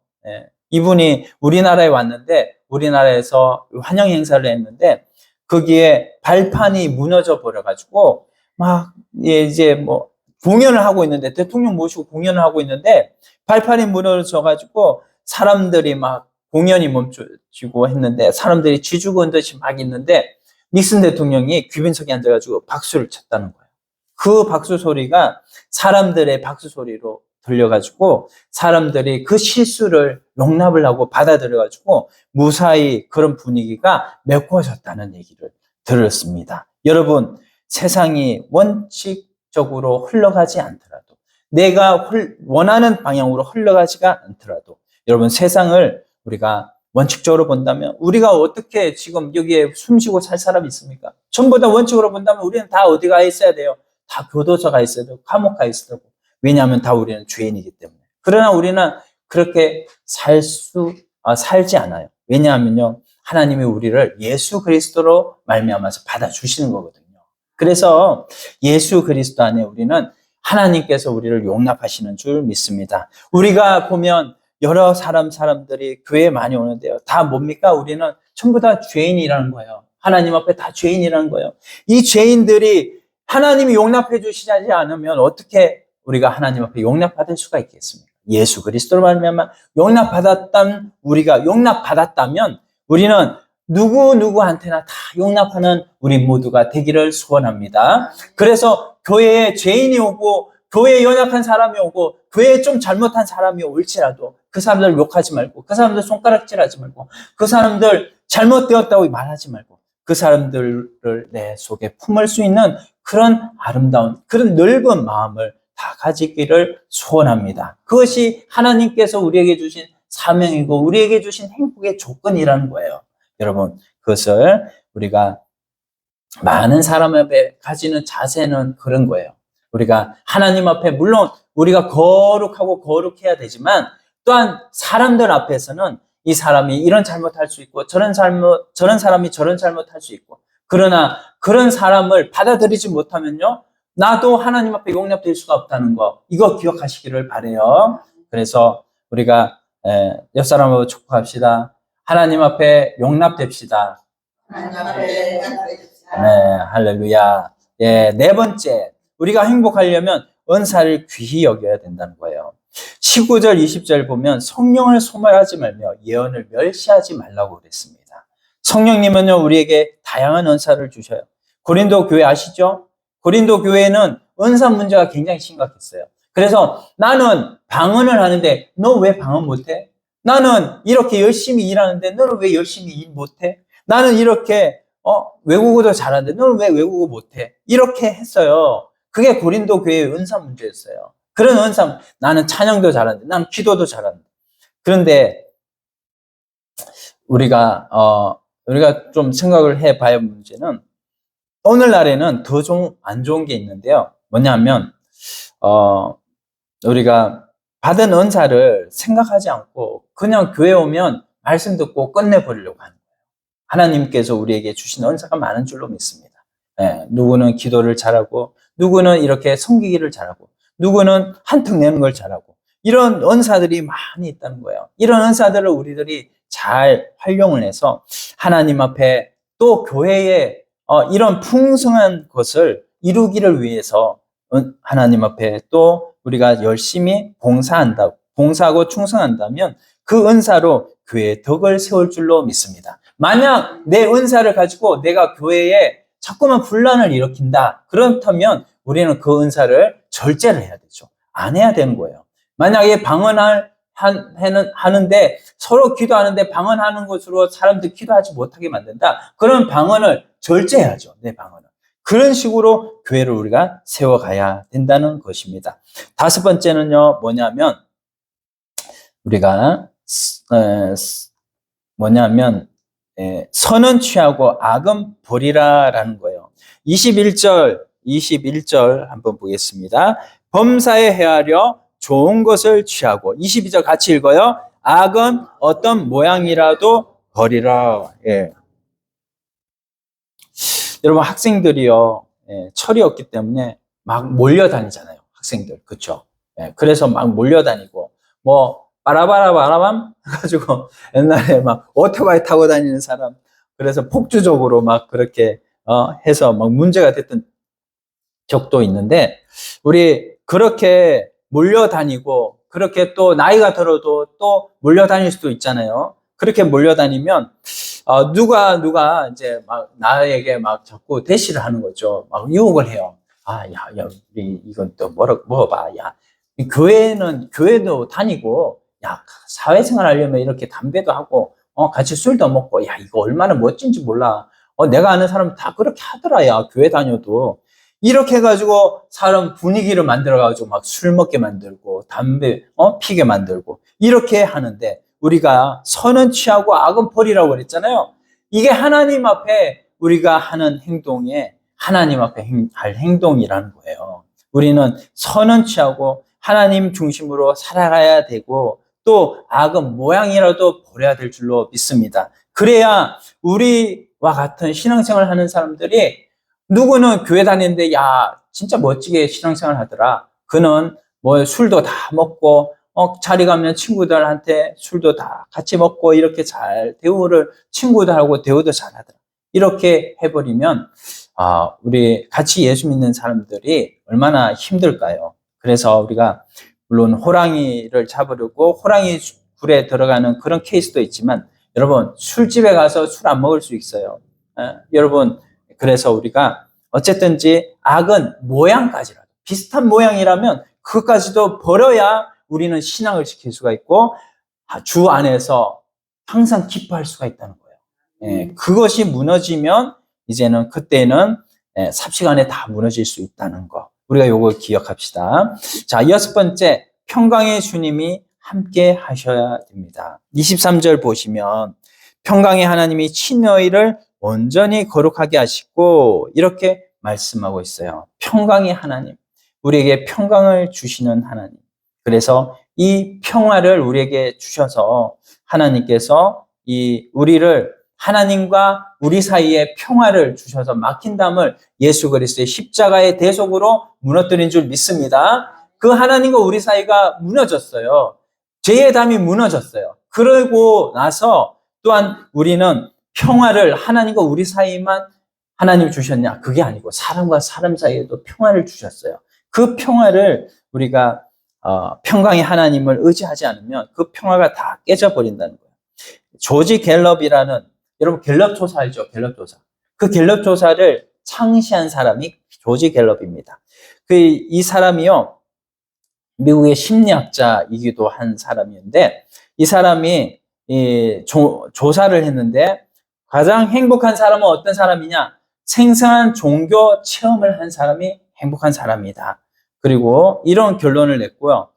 이분이 우리나라에 왔는데 우리나라에서 환영 행사를 했는데 거기에 발판이 무너져 버려가지고 막 이제 뭐 공연을 하고 있는데 대통령 모시고 공연을 하고 있는데 발판이 무너져가지고 사람들이 막 공연이 멈춰지고 했는데 사람들이 쥐죽은 듯이 막 있는데 닉슨 대통령이 귀빈석에 앉아가지고 박수를 쳤다는 거예요. 그 박수 소리가 사람들의 박수 소리로 들려가지고 사람들이 그 실수를 용납을 하고 받아들여가지고 무사히 그런 분위기가 메꿔졌다는 얘기를 들었습니다. 여러분, 세상이 원칙적으로 흘러가지 않더라도 내가 원하는 방향으로 흘러가지가 않더라도 여러분, 세상을 우리가 원칙적으로 본다면 우리가 어떻게 지금 여기에 숨쉬고 살 사람이 있습니까? 전부 다 원칙으로 본다면 우리는 다 어디 가 있어야 돼요? 다 교도소 가 있어야 되고 감옥 가 있어야 되고 왜냐하면 다 우리는 죄인이기 때문에. 그러나 우리는 그렇게 살지 않아요. 왜냐하면요, 하나님이 우리를 예수 그리스도로 말미암아서 받아주시는 거거든요. 그래서 예수 그리스도 안에 우리는 하나님께서 우리를 용납하시는 줄 믿습니다. 우리가 보면 여러 사람들이 교회에 많이 오는데요. 다 뭡니까? 우리는 전부 다 죄인이라는 거예요. 하나님 앞에 다 죄인이라는 거예요. 이 죄인들이 하나님이 용납해 주시지 않으면 어떻게 우리가 하나님 앞에 용납받을 수가 있겠습니까? 예수 그리스도로 말미암아 우리가 용납받았다면 우리는 누구한테나 다 용납하는 우리 모두가 되기를 소원합니다. 그래서 교회에 죄인이 오고 교회에 연약한 사람이 오고 교회에 좀 잘못한 사람이 올지라도 그 사람들 욕하지 말고 그 사람들 손가락질하지 말고 그 사람들 잘못되었다고 말하지 말고 그 사람들을 내 속에 품을 수 있는 그런 아름다운 그런 넓은 마음을 다 가지기를 소원합니다. 그것이 하나님께서 우리에게 주신 사명이고 우리에게 주신 행복의 조건이라는 거예요. 여러분, 그것을 우리가 많은 사람 앞에 가지는 자세는 그런 거예요. 우리가 하나님 앞에 물론 우리가 거룩하고 거룩해야 되지만 또한 사람들 앞에서는 이 사람이 이런 잘못할 수 있고 저런 사람이 저런 잘못할 수 있고 그러나 그런 사람을 받아들이지 못하면요. 나도 하나님 앞에 용납될 수가 없다는 거 이거 기억하시기를 바라요. 그래서 우리가 옆 사람으로 축복합시다. 하나님 앞에 용납됩시다. 하나님 앞에 네, 할렐루야. 예, 네 번째, 우리가 행복하려면 은사를 귀히 여겨야 된다는 거예요. 19절, 20절 보면 성령을 소멸하지 말며 예언을 멸시하지 말라고 그랬습니다. 성령님은요, 우리에게 다양한 은사를 주셔요. 고린도 교회 아시죠? 고린도 교회는 은사 문제가 굉장히 심각했어요. 그래서 나는 방언을 하는데 너 왜 방언 못해? 나는 이렇게 열심히 일하는데 너는 왜 열심히 일 못해? 나는 이렇게 외국어도 잘하는데 너는 왜 외국어 못해? 이렇게 했어요. 그게 고린도 교회의 은사 문제였어요. 그런 은사, 나는 찬양도 잘하는데, 나는 기도도 잘하는데. 그런데 우리가 좀 생각을 해봐야 할 문제는 오늘날에는 더 좀 안 좋은 게 있는데요. 뭐냐면 우리가 받은 은사를 생각하지 않고 그냥 교회 오면 말씀 듣고 끝내버리려고 하는 거예요. 하나님께서 우리에게 주신 은사가 많은 줄로 믿습니다. 누구는 기도를 잘하고 누구는 이렇게 섬기기를 잘하고 누구는 한턱 내는 걸 잘하고 이런 은사들이 많이 있다는 거예요. 이런 은사들을 우리들이 잘 활용을 해서 하나님 앞에 또 교회에 이런 풍성한 것을 이루기를 위해서 하나님 앞에 또 우리가 열심히 봉사하고 충성한다면 그 은사로 교회의 덕을 세울 줄로 믿습니다. 만약 내 은사를 가지고 내가 교회에 자꾸만 분란을 일으킨다. 그렇다면 우리는 그 은사를 절제를 해야 되죠. 안 해야 되는 거예요. 만약에 하는데 서로 기도하는데 방언하는 것으로 사람들 기도하지 못하게 만든다. 그런 방언을 절제해야죠. 내 방언을. 그런 식으로 교회를 우리가 세워가야 된다는 것입니다. 다섯 번째는요, 뭐냐면 우리가 선은 취하고 악은 버리라라는 거예요. 21절 한번 보겠습니다. 범사에 헤아려 좋은 것을 취하고 22절 같이 읽어요. 악은 어떤 모양이라도 버리라. 예. 여러분 학생들이요. 철이 없기 때문에 막 몰려다니잖아요. 학생들. 그렇죠? 그래서 막 몰려다니고 빠라바라바라밤 해가지고 옛날에 막 오토바이 타고 다니는 사람 그래서 폭주적으로 막 그렇게 해서 막 문제가 됐던 적도 있는데 우리 그렇게 몰려다니고 그렇게 또 나이가 들어도 또 몰려다닐 수도 있잖아요. 그렇게 몰려다니면 누가 이제 막 나에게 막 자꾸 대시를 하는 거죠. 막 유혹을 해요. 우리 이건 또 먹어봐. 야, 교회도 다니고 야, 사회생활 하려면 이렇게 담배도 하고, 같이 술도 먹고, 야, 이거 얼마나 멋진지 몰라. 내가 아는 사람 다 그렇게 하더라, 야, 교회 다녀도. 이렇게 해가지고 사람 분위기를 만들어가지고 막 술 먹게 만들고, 담배, 피게 만들고, 이렇게 하는데, 우리가 선은 취하고 악은 버리라고 그랬잖아요. 이게 하나님 앞에 우리가 하는 행동에 하나님 앞에 할 행동이라는 거예요. 우리는 선은 취하고 하나님 중심으로 살아가야 되고, 또 악은 모양이라도 버려야 될 줄로 믿습니다. 그래야 우리와 같은 신앙생활을 하는 사람들이 누구는 교회 다니는데 야 진짜 멋지게 신앙생활 하더라. 그는 술도 다 먹고 자리 가면 친구들한테 술도 다 같이 먹고 이렇게 잘 대우를 친구들하고 대우도 잘하더라. 이렇게 해버리면 우리 같이 예수 믿는 사람들이 얼마나 힘들까요? 그래서 우리가 물론 호랑이를 잡으려고 호랑이 굴에 들어가는 그런 케이스도 있지만 여러분 술집에 가서 술 안 먹을 수 있어요. 여러분 그래서 우리가 어쨌든지 악은 모양까지라도 비슷한 모양이라면 그것까지도 버려야 우리는 신앙을 지킬 수가 있고 주 안에서 항상 기뻐할 수가 있다는 거예요. 그것이 무너지면 이제는 그때는 삽시간에 다 무너질 수 있다는 거. 우리가 요걸 기억합시다. 자, 여섯 번째, 평강의 주님이 함께 하셔야 됩니다. 23절 보시면 평강의 하나님이 친너희를 온전히 거룩하게 하시고 이렇게 말씀하고 있어요. 평강의 하나님, 우리에게 평강을 주시는 하나님. 그래서 이 평화를 우리에게 주셔서 하나님께서 우리를 하나님과 우리 사이에 평화를 주셔서 막힌 담을 예수 그리스도의 십자가의 대속으로 무너뜨린 줄 믿습니다. 그 하나님과 우리 사이가 무너졌어요. 죄의 담이 무너졌어요. 그러고 나서 또한 우리는 평화를 하나님과 우리 사이만 하나님이 주셨냐? 그게 아니고 사람과 사람 사이에도 평화를 주셨어요. 그 평화를 우리가 평강의 하나님을 의지하지 않으면 그 평화가 다 깨져버린다는 거예요. 조지 갤럽이라는, 여러분 갤럽 조사 알죠? 갤럽 조사. 그 갤럽 조사를 창시한 사람이 조지 갤럽입니다. 이 사람이요, 미국의 심리학자이기도 한 사람인데, 이 사람이 조사를 했는데 가장 행복한 사람은 어떤 사람이냐? 생생한 종교 체험을 한 사람이 행복한 사람이다. 그리고 이런 결론을 냈고요.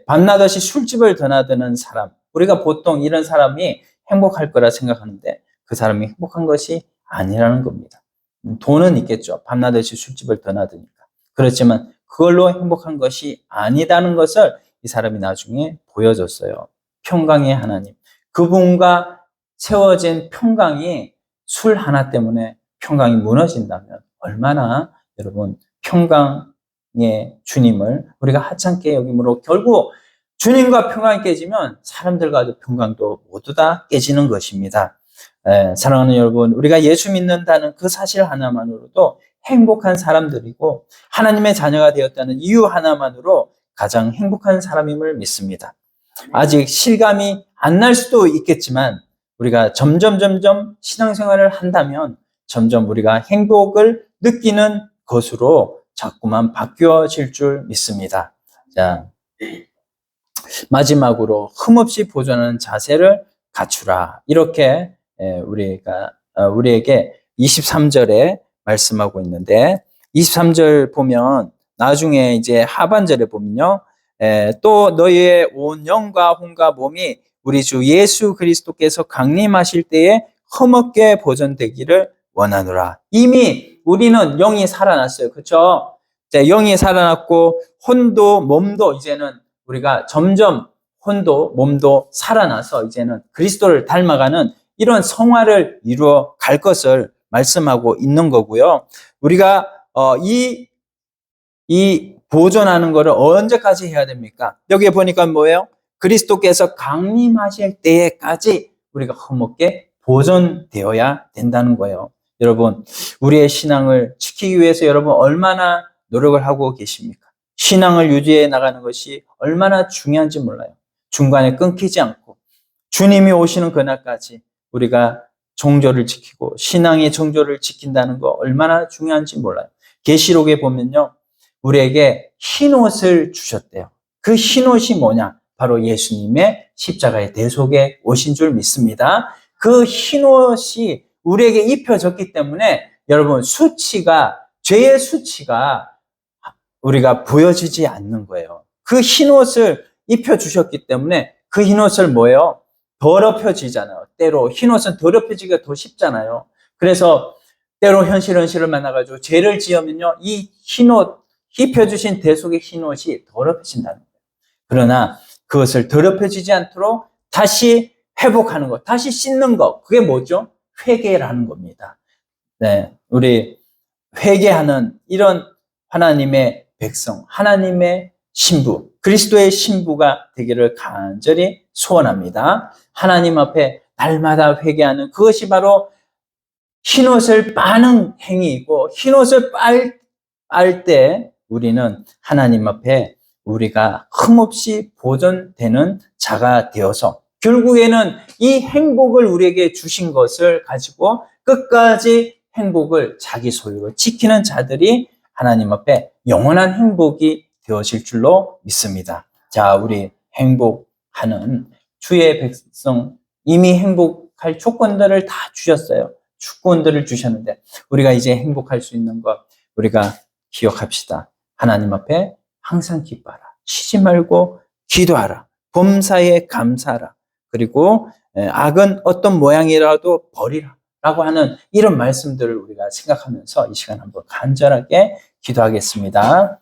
밤낮없이 술집을 드나드는 사람. 우리가 보통 이런 사람이 행복할 거라 생각하는데 그 사람이 행복한 것이 아니라는 겁니다. 돈은 있겠죠. 밤낮없이 술집을 드나드니까. 그렇지만 그걸로 행복한 것이 아니다는 것을 이 사람이 나중에 보여줬어요. 평강의 하나님. 그분과 세워진 평강이 술 하나 때문에 평강이 무너진다면 얼마나 여러분 평강의 주님을 우리가 하찮게 여김으로 결국 주님과 평강이 깨지면 사람들과도 평강도 모두 다 깨지는 것입니다. 사랑하는 여러분, 우리가 예수 믿는다는 그 사실 하나만으로도 행복한 사람들이고 하나님의 자녀가 되었다는 이유 하나만으로 가장 행복한 사람임을 믿습니다. 아직 실감이 안 날 수도 있겠지만 우리가 점점 신앙생활을 한다면 점점 우리가 행복을 느끼는 것으로 자꾸만 바뀌어질 줄 믿습니다. 자, 마지막으로 흠없이 보존하는 자세를 갖추라. 이렇게 우리에게 23절에 말씀하고 있는데 23절 보면 나중에 이제 하반절에 보면요. 또 너희의 온 영과 혼과 몸이 우리 주 예수 그리스도께서 강림하실 때에 흠없게 보존되기를 원하노라. 이미 우리는 영이 살아났어요. 그렇죠? 영이 살아났고 혼도 몸도 이제는 우리가 점점 혼도 몸도 살아나서 이제는 그리스도를 닮아가는 이런 성화를 이루어 갈 것을 말씀하고 있는 거고요. 우리가 이 보존하는 거를 언제까지 해야 됩니까? 여기에 보니까 뭐예요? 그리스도께서 강림하실 때까지 우리가 흠없게 보존되어야 된다는 거예요. 여러분, 우리의 신앙을 지키기 위해서 여러분 얼마나 노력을 하고 계십니까? 신앙을 유지해 나가는 것이 얼마나 중요한지 몰라요. 중간에 끊기지 않고 주님이 오시는 그날까지 우리가 정조를 지키고 신앙의 정조를 지킨다는 거 얼마나 중요한지 몰라요. 계시록에 보면요, 우리에게 흰옷을 주셨대요. 그 흰옷이 뭐냐? 바로 예수님의 십자가의 대속에 오신 줄 믿습니다. 그 흰옷이 우리에게 입혀졌기 때문에 여러분 죄의 수치가 우리가 보여지지 않는 거예요. 그 흰옷을 입혀주셨기 때문에 그 흰옷을 뭐예요? 더럽혀지잖아요. 때로 흰옷은 더럽혀지기가 더 쉽잖아요. 그래서 때로 현실을 만나가지고 죄를 지으면요, 이 흰옷, 입혀주신 대속의 흰옷이 더럽혀진다는 거예요. 그러나 그것을 더럽혀지지 않도록 다시 회복하는 것, 다시 씻는 것, 그게 뭐죠? 회개라는 겁니다. 네, 우리 회개하는 이런 하나님의 백성, 하나님의 신부, 그리스도의 신부가 되기를 간절히 소원합니다. 하나님 앞에 날마다 회개하는 그것이 바로 흰옷을 빠는 행위이고, 흰옷을 빨 때 우리는 하나님 앞에 우리가 흠없이 보존되는 자가 되어서 결국에는 이 행복을 우리에게 주신 것을 가지고 끝까지 행복을 자기 소유로 지키는 자들이 하나님 앞에 영원한 행복이 되어질 줄로 믿습니다. 자, 우리 행복하는 주의 백성, 이미 행복할 조건들을 다 주셨어요. 주권들을 주셨는데 우리가 이제 행복할 수 있는 것 우리가 기억합시다. 하나님 앞에 항상 기뻐하라. 쉬지 말고 기도하라. 범사에 감사하라. 그리고 악은 어떤 모양이라도 버리라라고 하는 이런 말씀들을 우리가 생각하면서 이 시간 한번 간절하게 기도하겠습니다.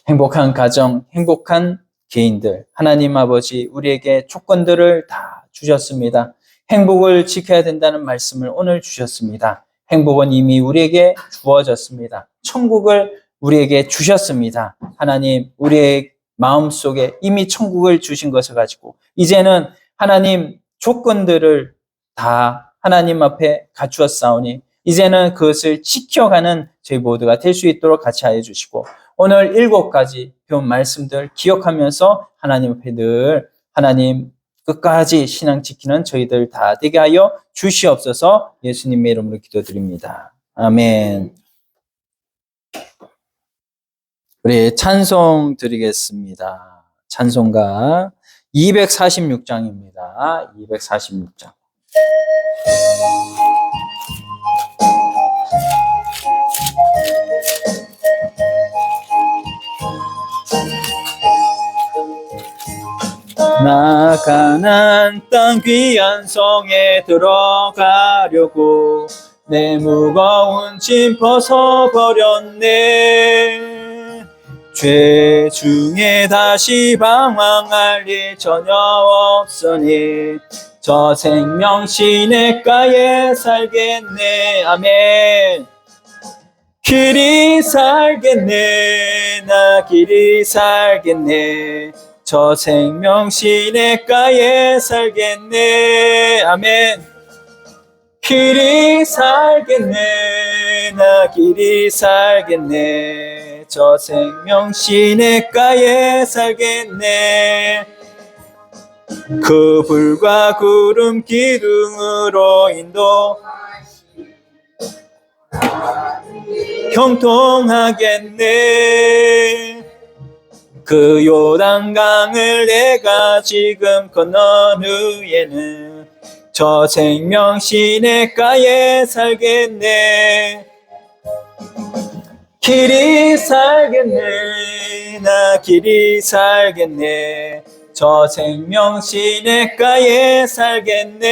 행복한 가정, 행복한 개인들, 하나님 아버지 우리에게 조건들을 다 주셨습니다. 행복을 지켜야 된다는 말씀을 오늘 주셨습니다. 행복은 이미 우리에게 주어졌습니다. 천국을 우리에게 주셨습니다. 하나님, 우리의 마음속에 이미 천국을 주신 것을 가지고 이제는 하나님 조건들을 다 하나님 앞에 갖추었사오니 이제는 그것을 지켜가는 저희 모두가 될 수 있도록 같이 하여 주시고 오늘 7가지 배운 말씀들 기억하면서 하나님 앞에 늘 하나님 끝까지 신앙 지키는 저희들 다 되게 하여 주시옵소서. 예수님의 이름으로 기도드립니다. 아멘. 우리 찬송 드리겠습니다. 찬송가 246장입니다. 246장. 나 가나안 땅 귀한 성에 들어가려고 내 무거운 짐 벗어버렸네. 죄 중에 다시 방황할 일 전혀 없으니 저 생명 시냇가에 살겠네. 아멘. 길이 살겠네. 나 길이 살겠네. 저 생명 시냇가에 살겠네. 아멘. 길이 살겠네. 나 길이 살겠네. 저 생명 시냇가에 살겠네. 그 불과 구름 기둥으로 인도 형통하겠네. 그 요단강을 내가 지금 건넌 후에는 저 생명 시냇가에 살겠네. 길이 살겠네. 나 길이 살겠네. 저 생명 시냇가에 살겠네.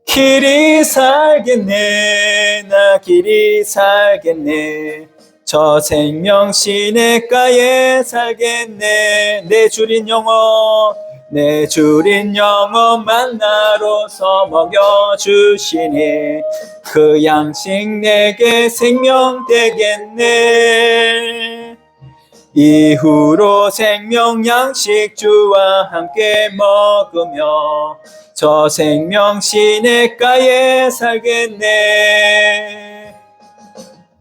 길이 살겠네. 나 길이 살겠네. 저 생명 시냇가에 살겠네. 내 주린 영혼, 내 주린 영혼 만나로서 먹여주시니 그 양식 내게 생명 되겠네. 이후로 생명 양식 주와 함께 먹으며 저 생명 시냇가에 살겠네.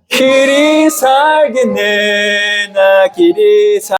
길이 살겠네. 나 길이